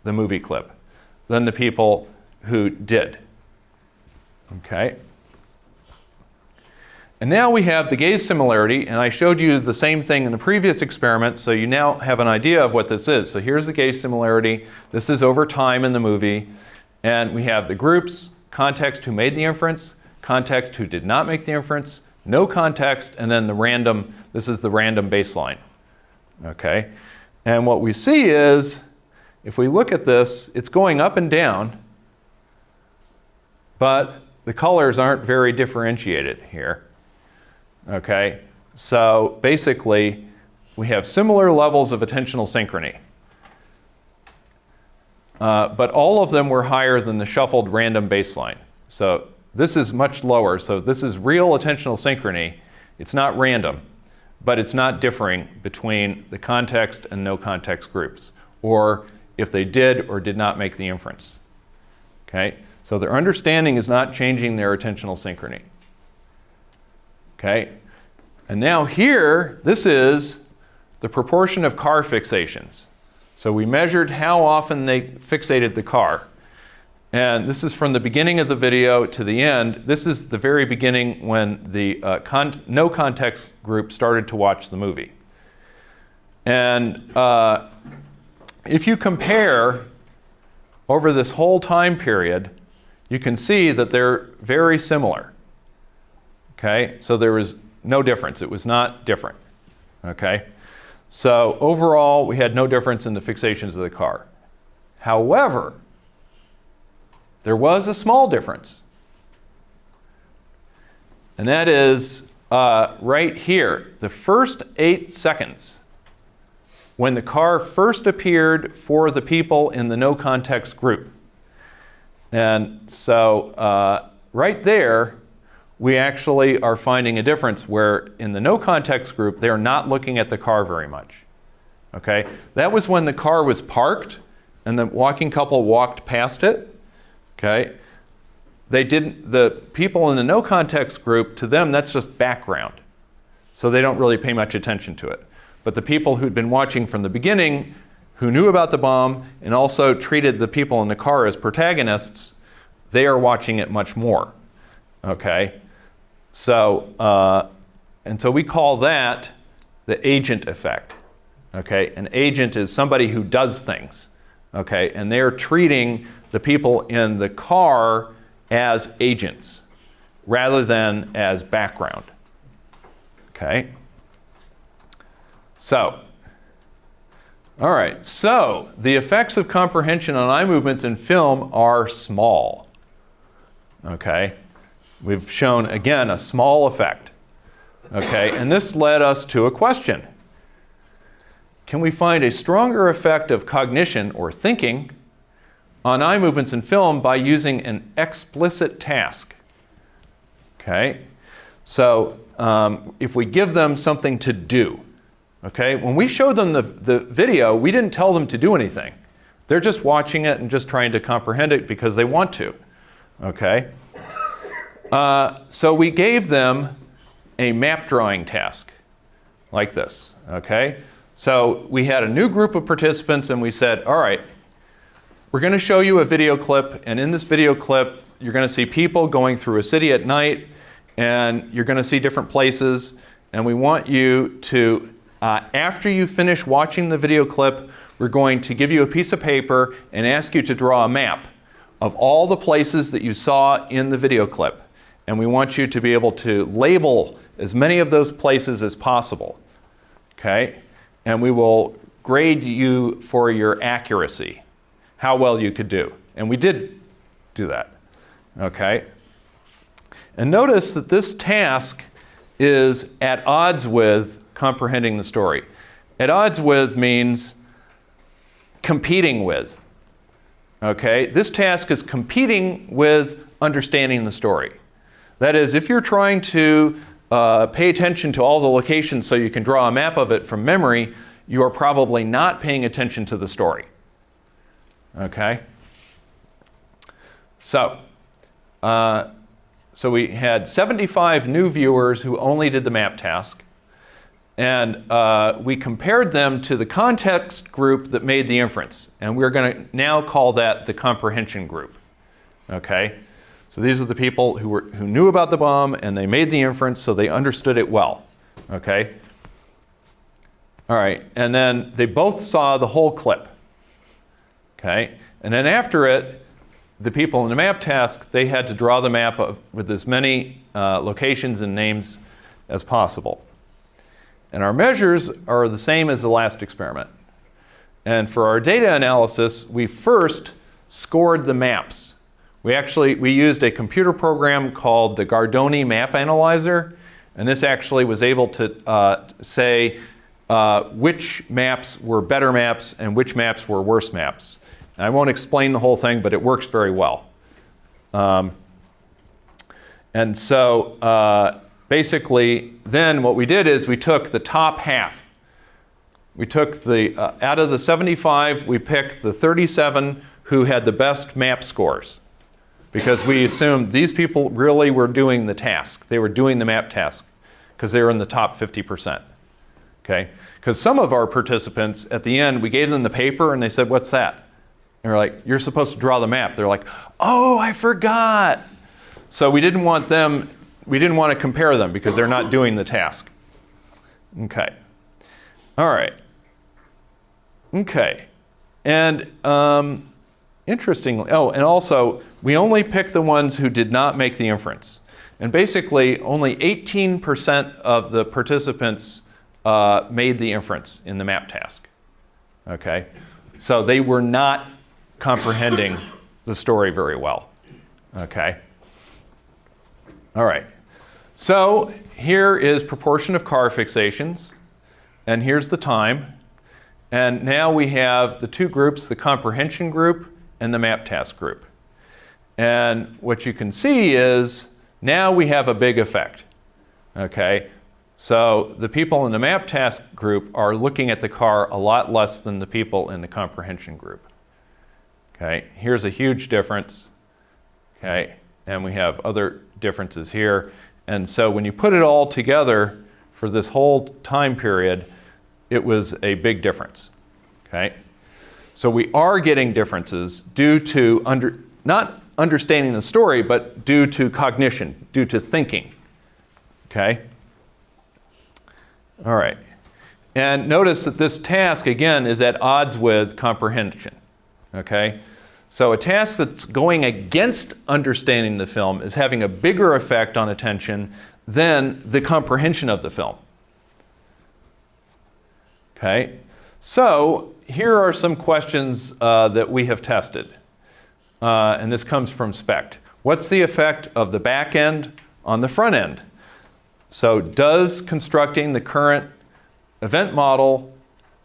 the movie clip than the people who did. Okay? And now we have the gaze similarity, and I showed you the same thing in the previous experiment, so you now have an idea of what this is. So here's the gaze similarity. This is over time in the movie. And we have the groups, context who made the inference, context who did not make the inference, no context, and then the random, this is the random baseline. Okay? And what we see is, if we look at this, it's going up and down, but the colors aren't very differentiated here. Okay, so basically we have similar levels of attentional synchrony, but all of them were higher than the shuffled random baseline. So this is much lower. So this is real attentional synchrony. It's not random, but it's not differing between the context and no context groups. Or if they did or did not make the inference. Okay? So their understanding is not changing their attentional synchrony. Okay? And now here, this is the proportion of car fixations. So we measured how often they fixated the car. And this is from the beginning of the video to the end. This is the very beginning when the no context group started to watch the movie. And if you compare over this whole time period, you can see that they're very similar. Okay? So there was no difference. It was not different. Okay? So overall, we had no difference in the fixations of the car. However, there was a small difference. And that is right here, the first 8 seconds, when the car first appeared for the people in the no context group. And so right there, we actually are finding a difference where in the no context group, they're not looking at the car very much. Okay? That was when the car was parked and the walking couple walked past it. Okay? The people in the no context group, to them, that's just background. So they don't really pay much attention to it. But the people who'd been watching from the beginning, who knew about the bomb and also treated the people in the car as protagonists, they are watching it much more. Okay? So, and so we call that the agent effect. Okay? An agent is somebody who does things. Okay? And they're treating the people in the car as agents rather than as background. Okay? So, all right. So, the effects of comprehension on eye movements in film are small. Okay? We've shown, again, a small effect. Okay? And this led us to a question. Can we find a stronger effect of cognition or thinking on eye movements in film by using an explicit task? Okay? So, if we give them something to do, okay? When we showed them the video, we didn't tell them to do anything. They're just watching it and just trying to comprehend it because they want to, okay? So we gave them a map drawing task like this, okay? So we had a new group of participants and we said, all right, we're going to show you a video clip, and in this video clip, you're going to see people going through a city at night, and you're going to see different places, and we want you to, after you finish watching the video clip, we're going to give you a piece of paper and ask you to draw a map of all the places that you saw in the video clip. And we want you to be able to label as many of those places as possible. Okay? And we will grade you for your accuracy, how well you could do. And we did do that. Okay? And notice that this task is at odds with comprehending the story. At odds with means competing with. Okay? This task is competing with understanding the story. That is, if you're trying to pay attention to all the locations so you can draw a map of it from memory, you are probably not paying attention to the story. Okay? So we had 75 new viewers who only did the map task. And we compared them to the context group that made the inference. And we're going to now call that the comprehension group. Okay? So these are the people who knew about the bomb and they made the inference, so they understood it well. Okay? All right. And then they both saw the whole clip. Okay? And then after it, the people in the map task, they had to draw the map with as many locations and names as possible. And our measures are the same as the last experiment. And for our data analysis, we first scored the maps. We used a computer program called the Gardoni Map Analyzer, and this actually was able to say which maps were better maps and which maps were worse maps. And I won't explain the whole thing, but it works very well. And so basically, then what we did is we took the top half We took the, out of the 75, we picked the 37 who had the best map scores, because we assumed these people really were doing the task. They were doing the map task because they were in the top 50%. Okay? Because some of our participants, at the end, we gave them the paper and they said, "What's that?" And we're like, "You're supposed to draw the map." They're like, "Oh, I forgot." So we didn't want to compare them because they're not doing the task. Okay. All right. Okay. And interestingly, oh, and also, we only picked the ones who did not make the inference. And basically, only 18% of the participants made the inference in the map task. Okay? So they were not comprehending the story very well. Okay? All right. So here is proportion of car fixations, and here's the time. And now we have the two groups, the comprehension group and the map task group. And what you can see is now we have a big effect. Okay? So the people in the map task group are looking at the car a lot less than the people in the comprehension group. Okay? Here's a huge difference. Okay? And we have other differences here. And so when you put it all together for this whole time period, it was a big difference. Okay? So we are getting differences due to not understanding the story, but due to cognition, due to thinking. Okay? All right. And notice that this task, again, is at odds with comprehension. Okay? So a task that's going against understanding the film is having a bigger effect on attention than the comprehension of the film. Okay? So here are some questions that we have tested. And this comes from SPECT. What's the effect of the back end on the front end? So does constructing the current event model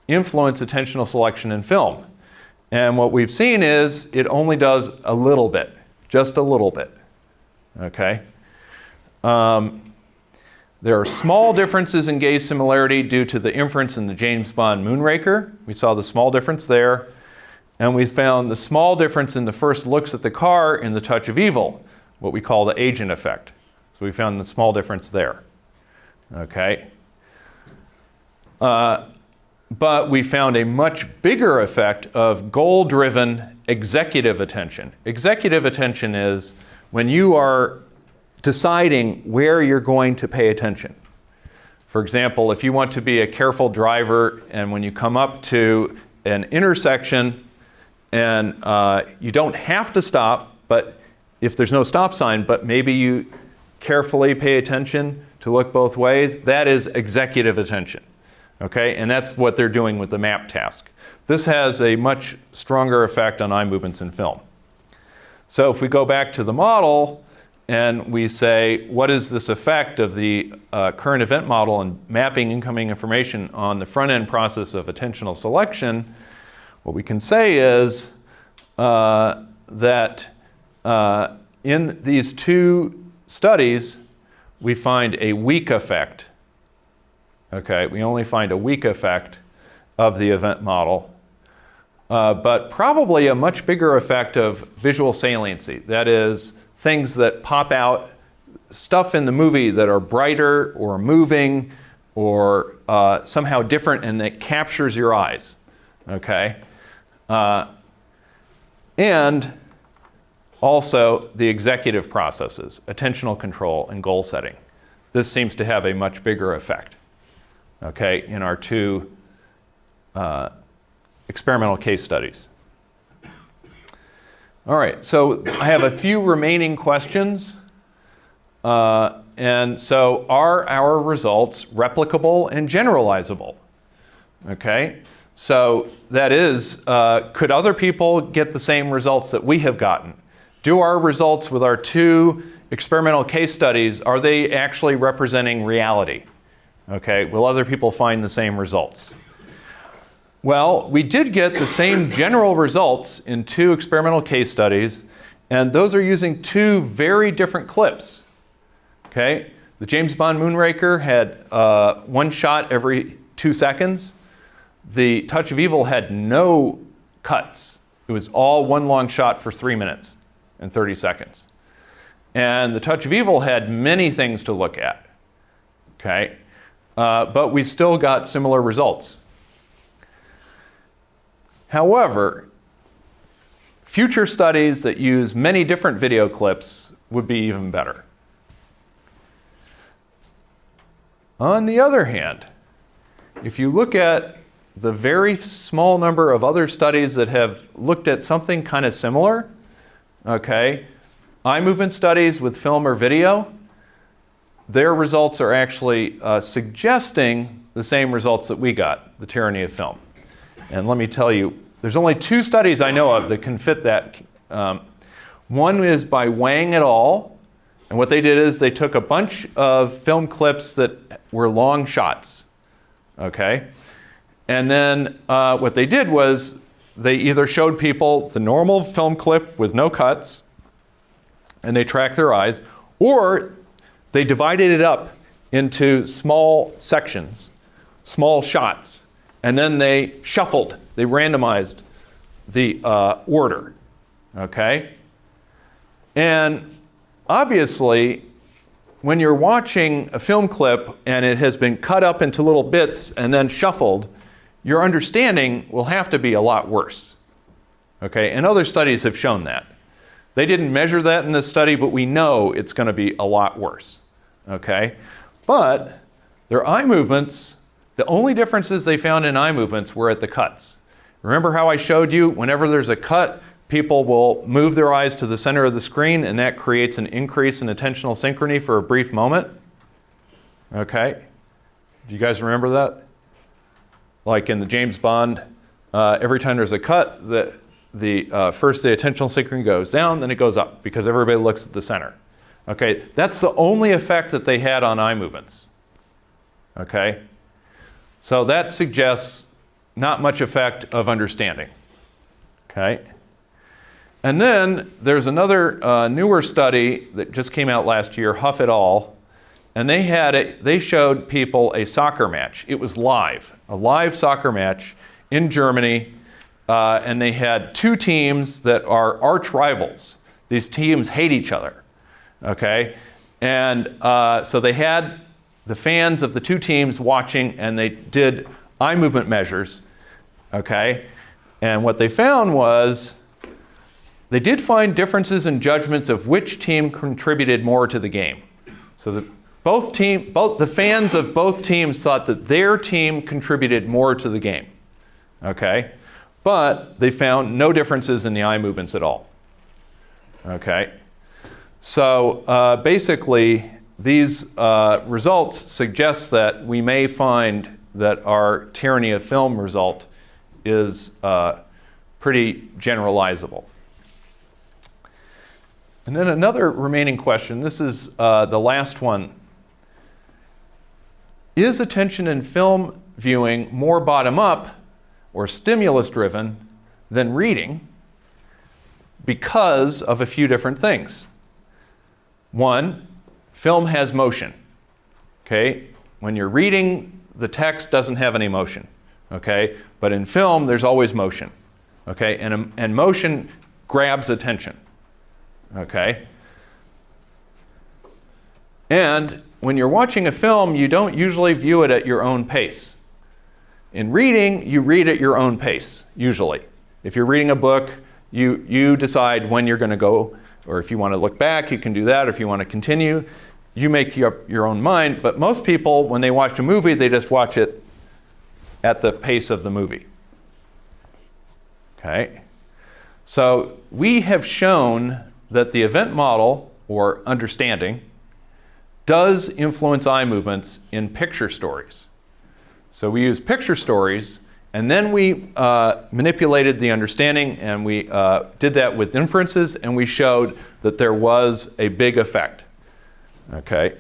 influence attentional selection in film? And what we've seen is it only does a little bit, just a little bit. Okay? There are small differences in gaze similarity due to the inference in the James Bond Moonraker. We saw the small difference there. And we found the small difference in the first looks at the car in The Touch of Evil, what we call the agent effect. So we found the small difference there. Okay? But we found a much bigger effect of goal-driven executive attention. Executive attention is when you are deciding where you're going to pay attention. For example, if you want to be a careful driver and when you come up to an intersection and you don't have to stop, but if there's no stop sign, but maybe you carefully pay attention to look both ways, that is executive attention. Okay, and that's what they're doing with the map task. This has a much stronger effect on eye movements in film. So if we go back to the model and we say, what is this effect of the current event model and mapping incoming information on the front end process of attentional selection, what we can say is that in these two studies, we find a weak effect. Okay, we only find a weak effect of the event model, but probably a much bigger effect of visual saliency. That is, things that pop out, stuff in the movie that are brighter or moving or somehow different and that captures your eyes. Okay? And also the executive processes, attentional control and goal setting. This seems to have a much bigger effect. Okay, in our two experimental case studies. All right, so I have a few remaining questions. And so are our results replicable and generalizable? Okay, so that is, could other people get the same results that we have gotten? Do our results with our two experimental case studies, are they actually representing reality? Okay, will other people find the same results? Well, we did get the same general results in two experimental case studies, and those are using two very different clips. Okay, the James Bond Moonraker had one shot every 2 seconds. the Touch of Evil had no cuts. It was all one long shot for 3 minutes and 30 seconds. And the Touch of Evil had many things to look at, okay? But we still got similar results. However, future studies that use many different video clips would be even better. On the other hand, if you look at the very small number of other studies that have looked at something kind of similar, okay, eye movement studies with film or video, their results are actually suggesting the same results that we got, the tyranny of film. And let me tell you, there's only 2 studies I know of that can fit that. One is by Wang et al. And what they did is they took a bunch of film clips that were long shots, okay? And then what they did was they either showed people the normal film clip with no cuts, and they tracked their eyes, or they divided it up into small sections, small shots, and then they shuffled, they randomized the order, okay? And obviously, when you're watching a film clip and it has been cut up into little bits and then shuffled, your understanding will have to be a lot worse, okay? And other studies have shown that. They didn't measure that in this study, but we know it's going to be a lot worse, okay? But their eye movements, the only differences they found in eye movements were at the cuts. Remember how I showed you whenever there's a cut, people will move their eyes to the center of the screen, and that creates an increase in attentional synchrony for a brief moment? Okay? Do you guys remember that? Like in the James Bond, every time there's a cut, first the attentional synchrony goes down, then it goes up, because everybody looks at the center. Okay? That's the only effect that they had on eye movements. Okay? So that suggests not much effect of understanding. Okay? And then there's another newer study that just came out last year, Huff et al. And they showed people a soccer match. It was live, a live soccer match in Germany. And they had 2 teams that are arch rivals. These teams hate each other. Okay? And so they had the fans of the 2 teams watching, and they did eye movement measures. Okay? And what they found was they did find differences in judgments of which team contributed more to the game. So the fans of both teams thought that their team contributed more to the game. Okay? But they found no differences in the eye movements at all. Okay? So basically, these results suggest that we may find that our tyranny of film result is pretty generalizable. And then another remaining question, this is the last one. Is attention in film viewing more bottom-up or stimulus-driven than reading because of a few different things? One, film has motion. Okay? When you're reading, the text doesn't have any motion. Okay? But in film, there's always motion. Okay? And motion grabs attention. Okay? And when you're watching a film, you don't usually view it at your own pace. In reading, you read at your own pace, usually. If you're reading a book, you decide when you're going to go, or if you want to look back, you can do that. Or if you want to continue, you make your own mind. But most people, when they watch a movie, they just watch it at the pace of the movie. Okay? So we have shown that the event model, or understanding, does influence eye movements in picture stories. So we use picture stories, and then we manipulated the understanding, and we did that with inferences, and we showed that there was a big effect. Okay?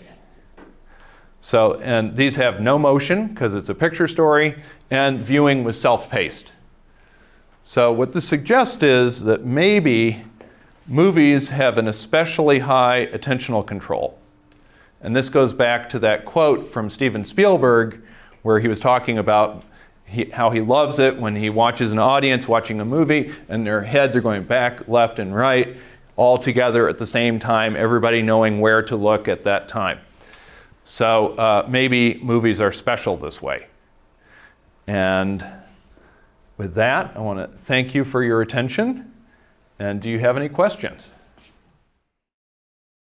So, and these have no motion because it's a picture story, and viewing was self-paced. So what this suggests is that maybe movies have an especially high attentional control. And this goes back to that quote from Steven Spielberg where he was talking about how he loves it when he watches an audience watching a movie and their heads are going back, left, and right, all together at the same time, everybody knowing where to look at that time. So maybe movies are special this way. And with that, I want to thank you for your attention. And do you have any questions?